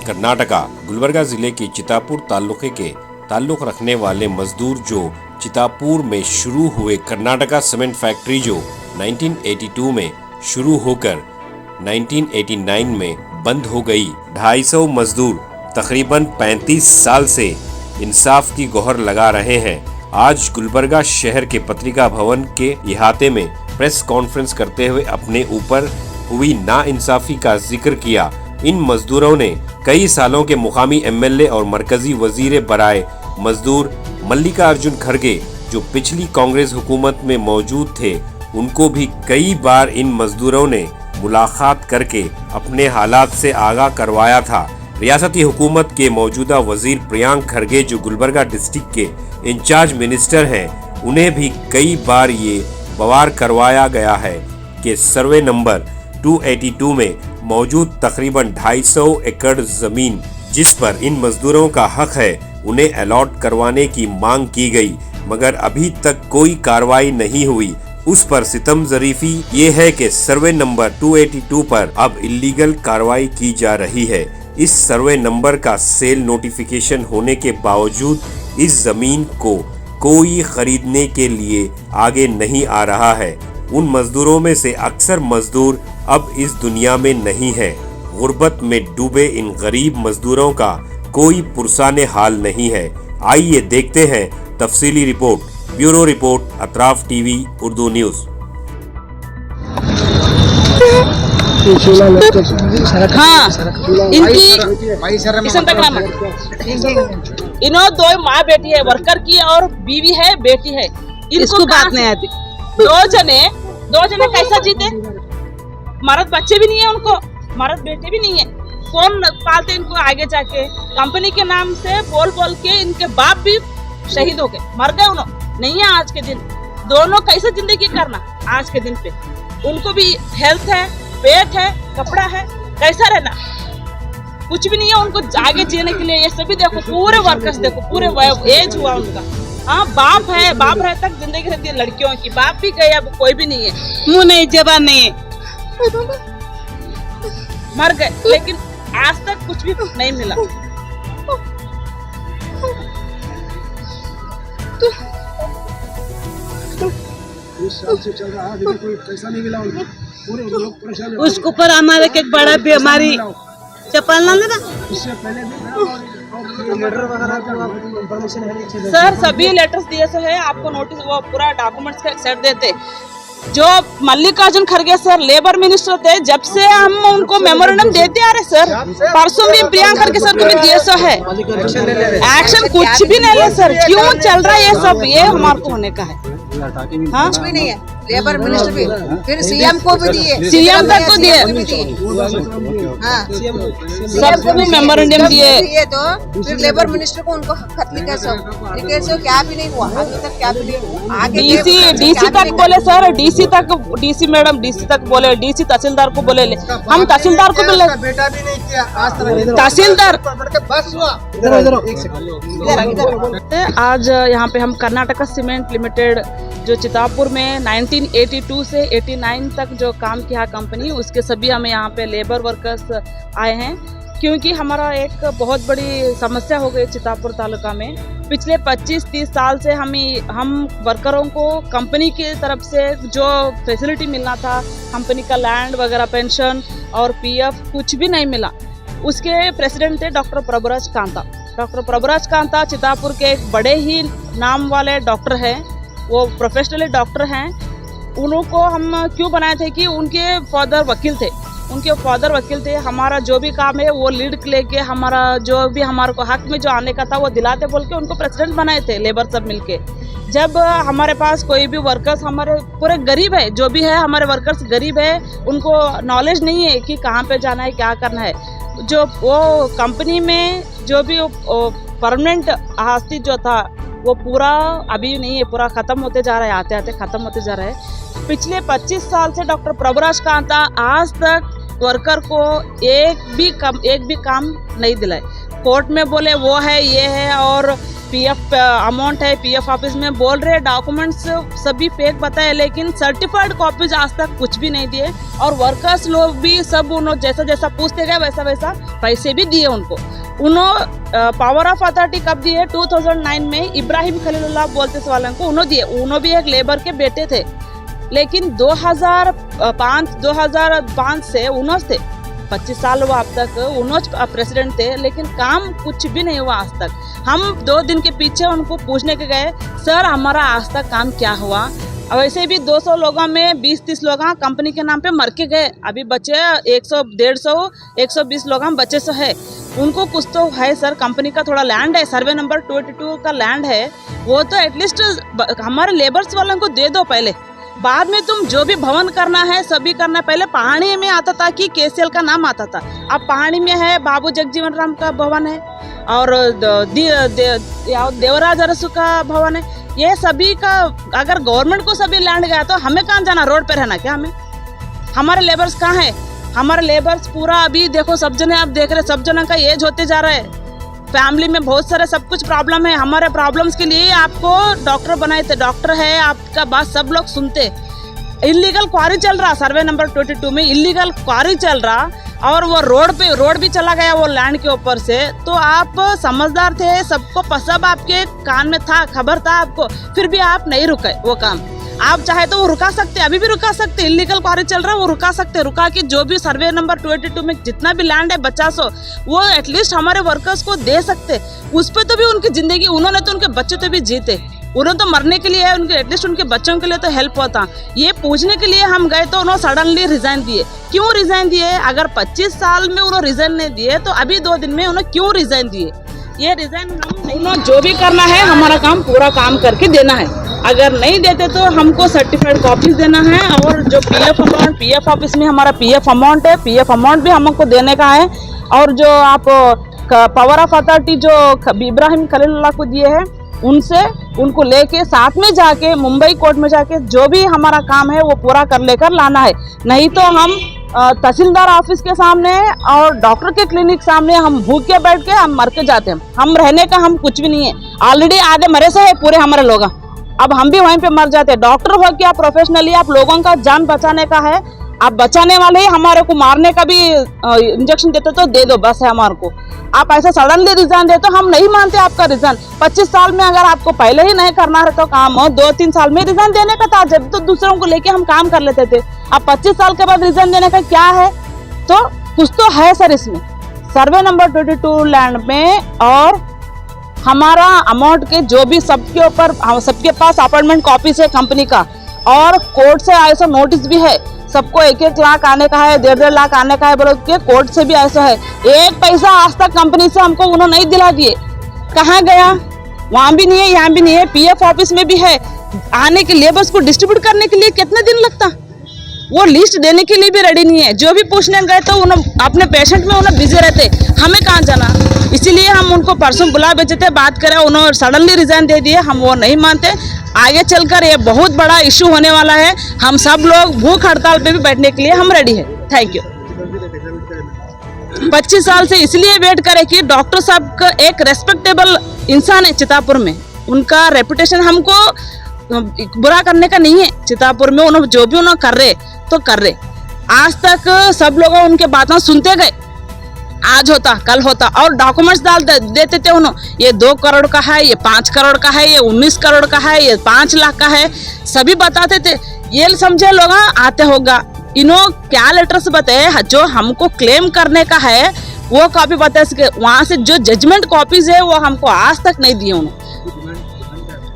कर्नाटका। गुलबर्गा जिले के चितापुर तालुके के ताल्लुक रखने वाले मजदूर जो चितापुर में शुरू हुए कर्नाटका सीमेंट फैक्ट्री जो 1982 में शुरू होकर 1989 में बंद हो गई। 250 मजदूर तकरीबन 35 साल से इंसाफ की गुहार लगा रहे हैं। आज गुलबर्गा शहर के पत्रिका भवन के इहाते में प्रेस कॉन्फ्रेंस करते हुए अपने ऊपर हुई नाइंसाफी का जिक्र किया। इन मजदूरों ने कई सालों के मुकामी एमएलए और मरकजी वजीर बराए मजदूर मल्लिकार्जुन खड़गे जो पिछली कांग्रेस हुकूमत में मौजूद थे, उनको भी कई बार इन मजदूरों ने मुलाकात करके अपने हालात से आगाह करवाया था। रियासती हुकूमत के मौजूदा वजीर प्रियांक खड़गे जो गुलबर्गा डिस्ट्रिक्ट के इंचार्ज मिनिस्टर हैं, उन्हें भी कई बार ये बवार करवाया गया है कि सर्वे नंबर 282 में मौजूद तकरीबन 250 एकड़ जमीन जिस पर इन मजदूरों का हक है उन्हें अलॉट करवाने की मांग की गई, मगर अभी तक कोई कार्रवाई नहीं हुई। उस पर सितम ज़रीफी ये है कि सर्वे नंबर 282 पर अब इलीगल कार्रवाई की जा रही है। इस सर्वे नंबर का सेल नोटिफिकेशन होने के बावजूद इस जमीन को कोई खरीदने के लिए आगे नहीं आ रहा है। उन मजदूरों में से अक्सर मजदूर अब इस दुनिया में नहीं है। गुर्बत में डूबे इन गरीब मजदूरों का कोई पुरसाने हाल नहीं है। आइए देखते हैं तफसीली report. Bureau report, Atraf TV Urdu news. हाँ, इनकी इन्हों दो माँ बेटी है, वर्कर की और बीवी है, बेटी है। इसको बात नहीं आती। दो जने कैसा जीते? मर्द बच्चे भी नहीं है उनको, मर्द बेटे भी नहीं है। कौन पालते इनको आगे जाके? कंपनी के नाम से बोल के इनके बाप भी शहीद हो गए, मर गए उन्होंने। नहीं है आज के दिन। दोनों कैसे जिंदगी करना आज के दिन पे? उनको भी हेल्थ है, पेट है, कपड़ा है, कैसा रहना? कुछ भी नहीं है उनको आगे जीने के लिए। ये सभी देखो, पूरे वर्कर्स देखो, पूरे एज हुआ उनका। हाँ, बाप है, बाप रहे तक जिंदगी रहती है लड़कियों की। बाप भी गए, अब कोई भी नहीं है, मुंह नहीं, जबान नहीं है, मर गए। लेकिन आज तक कुछ भी नहीं मिला। से चल रहा है, कोई पैसा नहीं मिला उनको। पूरे लोग परेशान हैं। उसके ऊपर हमारे एक बड़ा बीमारी चपल ना लेना। इससे पहले भी लेटर वगैरह का इंफॉर्मेशन है सर, सभी लेटर्स दिए से है आपको नोटिस, वो पूरा डॉक्यूमेंट्स का सेट देते। जो मल्लिकार्जुन खड़गे सर लेबर मिनिस्टर थे, जब से हम उनको मेमोरेंडम देते आ रहे सर। परसों भी प्रियांक खड़गे सर को भी दिए सो है, एक्शन कुछ भी नहीं ले सर। क्यों चल रहा है ये सब? ये हमारे को होने का है। हाँ, कुछ भी नहीं है। लेबर मिनिस्टर भी, फिर सीएम को भी दिए, सीएम तक को दिए, हाँ, सबको भी मेमोरेंडम दिए। तो फिर लेबर मिनिस्टर को उनको खत लिखे सो क्या भी नहीं हुआ अभी तक, क्या भी नहीं हुआ। आगे डीसी तक बोले सर, डीसी मैडम डीसी तक बोले, डीसी तहसीलदार को बोले, हम तहसीलदार को बोले, बेटा भी नहीं किया आज तक। तहसीलदार बस हुआ। आज यहाँ पे हम कर्नाटका सीमेंट लिमिटेड जो चितापुर में 1982 से 89 तक जो काम किया कंपनी, उसके सभी हम यहाँ पे लेबर वर्कर्स आए हैं, क्योंकि हमारा एक बहुत बड़ी समस्या हो गई चितापुर तालुका में। पिछले 25-30 साल से हम वर्करों को कंपनी की तरफ से जो फैसिलिटी मिलना था, कंपनी का लैंड वगैरह, पेंशन और पीएफ, कुछ भी नहीं मिला। उसके प्रेसिडेंट थे डॉक्टर प्रभुराज कांता। डॉक्टर प्रभुराज कांता चितापुर के एक बड़े ही नाम वाले डॉक्टर हैं, वो प्रोफेशनली डॉक्टर हैं। उनको हम क्यों बनाए थे कि उनके फादर वकील थे। हमारा जो भी काम है वो लीड लेके हमारा जो भी हमारे को हक में जो आने का था वो दिलाते बोल के उनको प्रेसिडेंट बनाए थे, लेबर सब मिलके। जब हमारे पास कोई भी वर्कर्स, हमारे पूरे गरीब है, जो भी है हमारे वर्कर्स गरीब है, उनको नॉलेज नहीं है कि कहाँ पे जाना है, क्या करना है। जो वो कंपनी में जो भी परमानेंट आस्ती जो था वो पूरा अभी नहीं है, पूरा ख़त्म होते जा रहा है, आते आते ख़त्म होते जा रहा है। पिछले 25 साल से डॉक्टर प्रभुराज कांता आज तक वर्कर को एक भी काम नहीं दिलाए। कोर्ट में बोले वो है, ये है, और पीएफ अमाउंट है, पीएफ ऑफिस में बोल रहे डॉक्यूमेंट्स सभी फेक बताए, लेकिन सर्टिफाइड कॉपीज आज तक कुछ भी नहीं दिए। और वर्कर्स लोग भी सब उन्होंने जैसा जैसा पूछते गए वैसा वैसा पैसे भी दिए उनको। उन्होंने पावर ऑफ अथॉरिटी कब दिए? 2009 में इब्राहिम खलीलुल्लाह बोलते वालों को उन्होंने दिए। उन्होंने भी एक लेबर के बेटे थे, लेकिन 2005 से उन्होंने 25 साल हुआ अब तक उन्होंने प्रेसिडेंट थे, लेकिन काम कुछ भी नहीं हुआ आज तक। हम 2 दिन के पीछे उनको पूछने के गए, सर हमारा आज तक काम क्या हुआ? वैसे भी 200 लोगों में 20-30 लोग कंपनी के नाम पे मर के गए, अभी बचे 100-150-120 लोग बचे सो है। उनको कुछ तो है सर, कंपनी का थोड़ा लैंड है, सर्वे नंबर 282 का लैंड है, वो तो एटलीस्ट हमारे लेबर्स वालों को दे दो पहले, बाद में तुम जो भी भवन करना है सभी करना। पहले पहाड़ी में आता था कि केसीएल का नाम आता था, अब पहाड़ी में है बाबू जगजीवन राम का भवन है और देवराज अरसू का भवन है। ये सभी का अगर गवर्नमेंट को सभी लैंड गया तो हमें कहाँ जाना? रोड पे रहना क्या हमें? हमारे लेबर्स कहाँ है? हमारे लेबर्स पूरा अभी देखो, सब जने आप देख रहे, सब जनों का एज होते जा रहा है, फैमिली में बहुत सारे सब कुछ प्रॉब्लम है। हमारे प्रॉब्लम्स के लिए आपको डॉक्टर बनाए थे, डॉक्टर है, आपका बात सब लोग सुनते। इलीगल क्वारी चल रहा, सर्वे नंबर 22 में इलीगल क्वारी चल रहा, और वो रोड भी चला गया वो लैंड के ऊपर से। तो आप समझदार थे, सबको सब आपके कान में था, खबर था आपको, फिर भी आप नहीं रुके वो काम। आप चाहे तो वो रुका सकते, अभी भी रुका सकते, इलीगल क्वारी चल रहा है वो रुका सकते, रुका के जो भी सर्वे नंबर 282 में जितना भी लैंड है 50 वो एटलीस्ट हमारे वर्कर्स को दे सकते। उस पर तो भी उनकी जिंदगी, उन्होंने तो उनके बच्चे तो भी जीते, उन्होंने तो मरने के लिए है, उनके एटलीस्ट उनके बच्चों के लिए तो हेल्प होता। ये पूछने के लिए हम गए तो उन्होंने सडनली रिजाइन दिए। क्यों रिजाइन दिए? अगर 25 साल में उन्होंने रिजाइन नहीं दिए तो अभी 2 दिन में उन्होंने क्यों रिजाइन दिए? ये रिजाइन हम नहीं, जो भी करना है हमारा काम पूरा काम करके देना है। अगर नहीं देते तो हमको सर्टिफाइड कॉपीज देना है, और जो पीएफ अमाउंट, पीएफ ऑफिस में हमारा पीएफ अमाउंट है, पीएफ अमाउंट भी हमको देने का है। और जो आप पावर ऑफ अथॉरिटी जो इब्राहिम खलीलुल्लाह को दिए हैं, उनको लेके साथ में जाके मुंबई कोर्ट में जाके जो भी हमारा काम है वो पूरा कर लेकर लाना है। नहीं तो हम तहसीलदार ऑफिस के सामने और डॉक्टर के क्लिनिक सामने हम भूख के बैठ के हम मर के जाते हैं। हम रहने का हम कुछ भी नहीं है, ऑलरेडी आधे मरे से है पूरे हमारे लोग, अब हम भी वहीं पे मर जाते हैं। डॉक्टर हो क्या प्रोफेशनली आप लोगों का जान बचाने का है, आप बचाने वाले ही हमारे को मारने का भी इंजेक्शन देते तो दे दो, बस है हमारे को। आप ऐसा सडनली रिजाइन दे तो हम नहीं मानते आपका रिजाइन। 25 साल में अगर आपको पहले ही नहीं करना है तो काम 2-3 साल में रिजाइन देने का था, जब तो दूसरों को लेके हम काम कर लेते थे। अब 25 साल के बाद रिजाइन देने का क्या है? तो कुछ तो है सर इसमें, सर्वे नंबर 22 लैंड में, और हमारा अमाउंट के जो भी सबके ऊपर सबके पास अपॉइंटमेंट कॉपीज है कंपनी का, और कोर्ट से ऐसा नोटिस भी है, सबको 1-1 लाख आने का है, 1.5 लाख आने का है, बोलो के कोर्ट से भी ऐसा है। 1 पैसा आज तक कंपनी से हमको उन्होंने नहीं दिला दिए। कहाँ गया? वहाँ भी नहीं है, यहाँ भी नहीं है, पीएफ ऑफिस में भी है। आने के लेबर्स को डिस्ट्रीब्यूट करने के लिए कितने दिन लगता, वो लिस्ट देने के लिए भी रेडी नहीं है। जो भी पूछने गए तो उन्होंने अपने पेशेंट में उन्हें बिजी रहते, हमें कहाँ जाना। इसीलिए हम उनको परसों बुला भेजे थे, बात करें, उन्होंने सडनली रिजाइन दे दिए। हम वो नहीं मानते, आगे चलकर ये बहुत बड़ा इशू होने वाला है। हम सब लोग भूख हड़ताल पे भी बैठने के लिए हम रेडी है। Thank you. 25 साल से इसलिए वेट करें कि डॉक्टर साहब का एक रेस्पेक्टेबल इंसान है चितापुर में, उनका रेपुटेशन हमको बुरा करने का नहीं है। चितापुर में उन्होंने जो भी उन्होंने कर रहे तो कर रहे, आज तक सब लोग उनके बातें सुनते गए, आज होता कल होता, और डॉक्यूमेंट्स डाल देते थे उन्होंने, ये 2 करोड़ का है, ये 5 करोड़ का है, ये 19 करोड़ का है, ये 5 लाख का है, सभी बताते थे। ये समझे लोग आते होगा, इन्हों क्या लेटर्स बताए जो हमको क्लेम करने का है वो कॉपी बताए, वहाँ से जो जजमेंट कॉपीज है वो हमको आज तक नहीं दिए उन्होंने।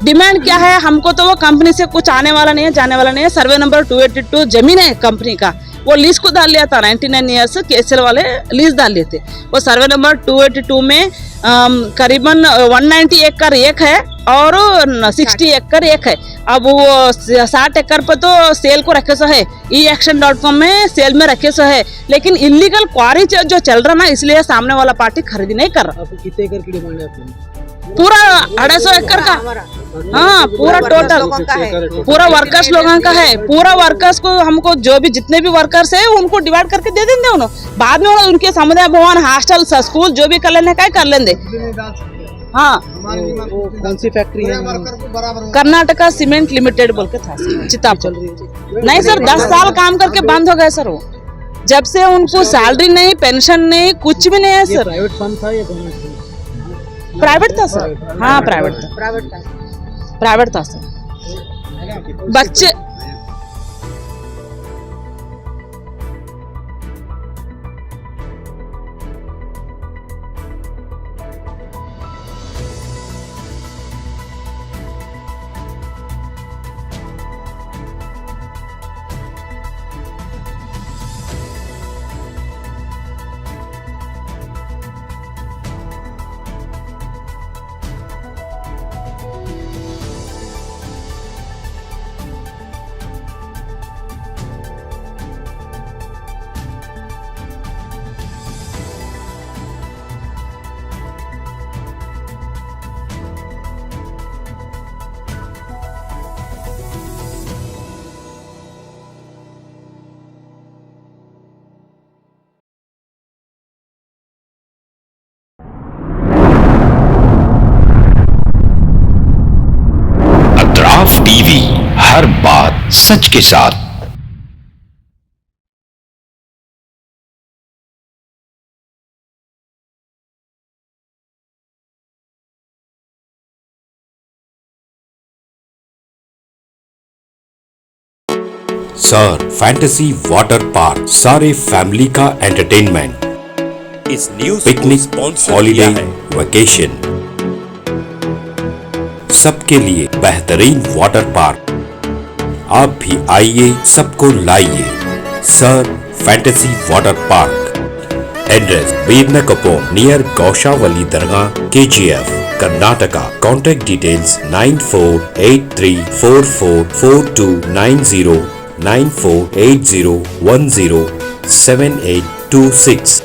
डिमांड क्या है? हमको तो वो कंपनी से कुछ आने वाला नहीं है, जाने वाला नहीं है। सर्वे नंबर 282 जमीन है कंपनी का, वो लीज को डाल लिया था 99 ईयर्स, केसीएल वाले लीज डाल लिए थे। वो सर्वे नंबर 282 में करीबन 190 एकड़ एक है और 60 एकड़ एक है। अब वो 60 एकड़ पर तो सेल को रखे सो है, eaction.com में सेल में रखे सो है, लेकिन इलीगल क्वारी जो चल रहा ना, इसलिए सामने वाला पार्टी खरीदी नहीं कर रहा। कितने एकड़ की डिमांड है आपकी? पूरा 250 एकड़ का, हाँ पूरा टोटल पूरा वर्कर्स लोगों का है। पूरा वर्कर्स को हमको जो भी जितने भी वर्कर्स है उनको डिवाइड करके दे देंगे उन्होंने, बाद में उनके समुदाय भवन, हॉस्टल, स्कूल जो भी कर लेने का है कर लेंगे। हाँ, वो कौन सी फैक्ट्री है? कर्नाटका सीमेंट लिमिटेड बोल के था सर, चितापुर। नहीं सर, 10 साल काम करके बंद हो गए सर वो। जब से उनको सैलरी नहीं, पेंशन नहीं, कुछ भी नहीं है ये सर। प्राइवेट फंड था या गवर्नमेंट फंड? प्राइवेट था सर, हाँ प्राइवेट था, प्राइवेट था सर। बच्चे अतराफ टीवी, हर बात सच के साथ। सर फैंटेसी वाटर पार्क, सारे फैमिली का एंटरटेनमेंट। इस न्यूज पिकनिक, हॉलीडे, वेकेशन, सबके लिए बेहतरीन वाटर पार्क। आप भी आइए, सबको लाइए। Sir fantasy water park, address Birankapom near Gaushawali dargah, KGF, Karnataka. Contact details 9483444290, 9480107826।